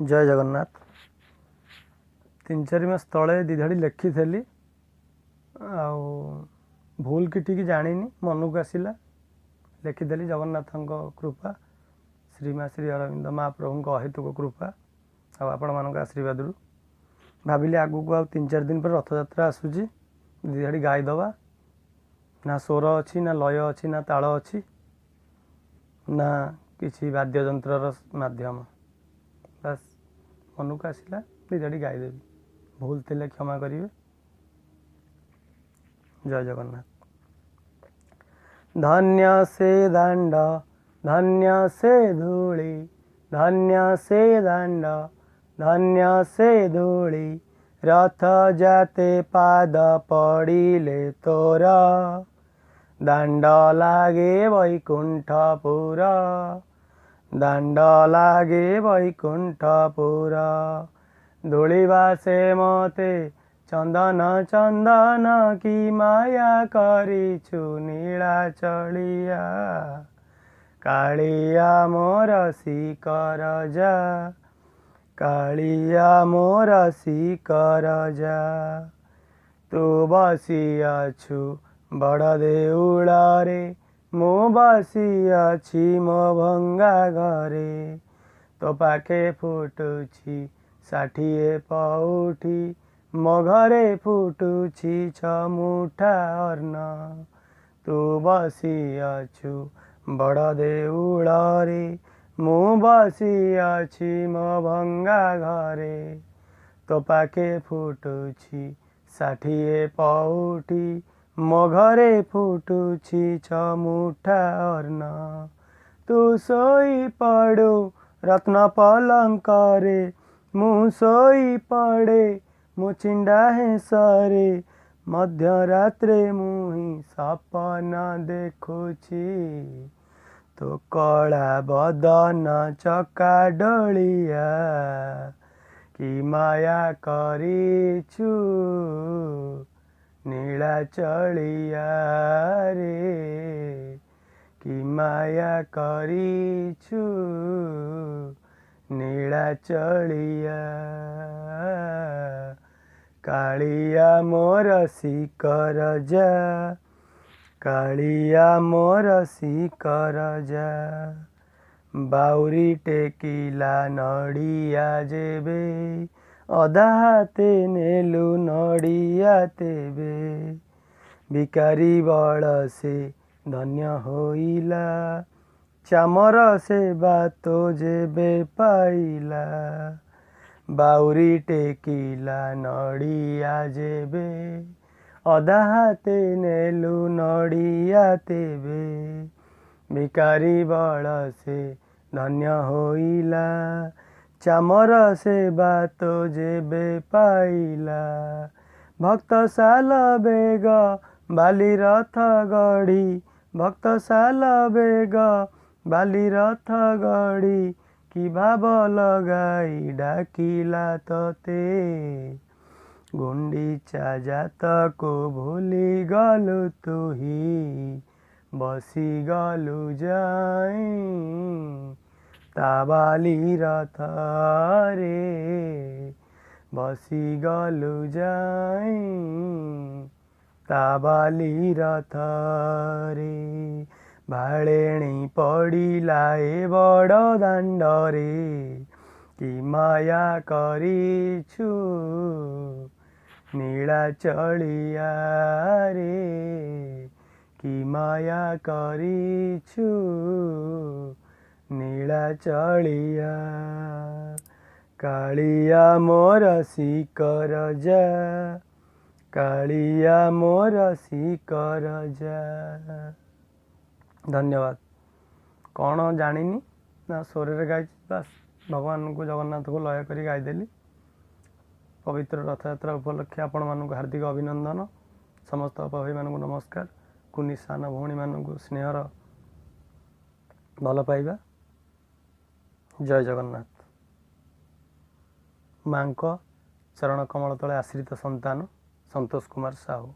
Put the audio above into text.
जय जगन्नाथ। 3-4 मास तले दिधाड़ी लिखी भूल कि ठीक जानी मन को आसला लिखिदेली। जगन्नाथ कृपा श्रीमा श्री अरविंद महाप्रभु अहेतुक कृपा आपण मान आशीर्वाद रु भाविली आगु को 3-4 दिन पर रथयात्रा आसूची दिधाड़ी गाईदबा। ना स्वर अच्छी ना लय अच्छी ना ताल अच्छी ना किसी वाद्ययंत्र माध्यम बस मन को आसला दिधाड़ी गाईदेवी। भूल थे क्षमा करेंगे। जय जगन्नाथ। धन्य से दांड धन्य से धूली धन्य से दांड धन्य से धूली रथ जाते पाद पड़िले तोरा दांड लागे वैकुंठपुर दांड लागे वैकुंठपुर धूलिबा से मते चंदन चंदन की माया करिछु नीला चलिया कालिया मोर शिकर जा कालिया मोर शिकर जा तू बसियाछु बड़ देउल रे मु बसियाछि मो भंगा घरे तो पाखे फुटुछि 60 पउठी मो घरे फुटुछि 6 मुठा अन्न तू बसियाछु बड़ देउल रे मु बसियाछि मो भंगा घरे तो पाखे फुटुछि 60 पउठी मो घरे फुटुछि 6 मुठा अन्न तू सोई पड़ु रत्न पलंकरे मु सोई पड़े मु चिंडा है सरे मध्यरात्रे मुही सपना देखुछि तो कला बदन चका डोलिया कि माया करिछु नीला चलिया रे कि माया करिछु नीला चलिया कालिया मोर शिकर जा कालिया मोर शिकर जा बाउरी टेकिला नड़िया जेबे अधा हाथे नेलु नड़िया तेबे भिकारी बड़ से धन्य होइला चामर से बातो जेबे पाइला बाउरी टेकिला नड़िया जेबे अधा हाथे नेलु नड़िया तेबे भिकारी बड़ से धन्य होइला चामर से बातो जेबे पाइला भक्त साल बेग बाली रथ गढ़ी भक्त साल बेग बाली रथ गढ़ी कि भाव लगाई डाकिला तते गुंडीचा जात को भूली गलु तुही बसी गलु जाई ताबाली रथ रे बसी गलु जाई ताबाली रथ रे भाड़ेणी पड़िला ए बड़ दांड रे कि माया करिछु नीला चलिया रे कि माया करिछु नीला चलिया कालिया मोर शिकर जा कालिया मोर शिकर जा। धन्यवाद। कौन जानिनी ना स्वर गाई बस भगवान को जगन्नाथ को लय कर गाईदेली। पवित्र रथयात्रा उपलक्षे आपण मानक हार्दिक अभिनंदन। समस्त भाई मानक नमस्कार। कुनी सान भौणी मानक स्नेहर भल पाइबा। जय जगन्नाथ। माँ चरण कमल तले आश्रित संतान संतोष कुमार साहू।